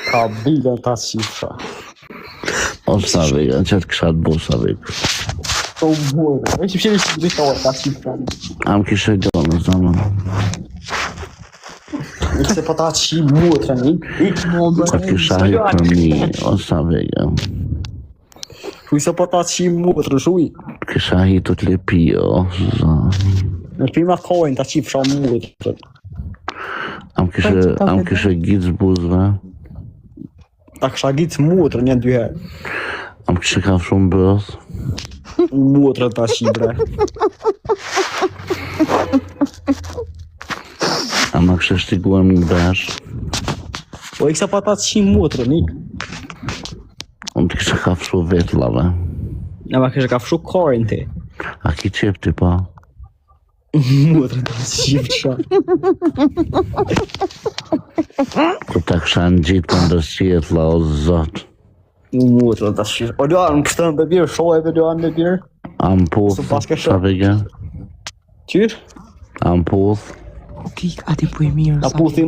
Ka bilen ta shifra. O sa vegan, që të këshat bo sa vegan. To muore. E që pëshemi si drita ta shifra. Am kishe gjonë, zaman. Ik se po ta qi muotra një. Ka kisha për mi, o sa vegan. Kuj se po ta qi muotra shuj. Kisha hitu të lepi, o zani. Në prima kojnë ta qifra muotra. Am kishe gjitës buzve. Ta kësha gjitës muotra një dy herë. Am kishe ka shumë bëth. Muotra ta qi bre. Am kishe shtiguar më besh. Po ik se po ta qi muotra një. Unë të kishe ka fshu vetlave. Në ma kështë ka fshu kojnë ti. A ki qep ti pa? Muotra ta qifra. Kur ta kisha në gjitë për ndërsqiet la o zot. Muotra ta qifra. O doan, kështë në bebirë, shohë e doan bebirë. Am puth, sa vegan? Qyrë? Am puth. Kik, ati po i mirë. A puthi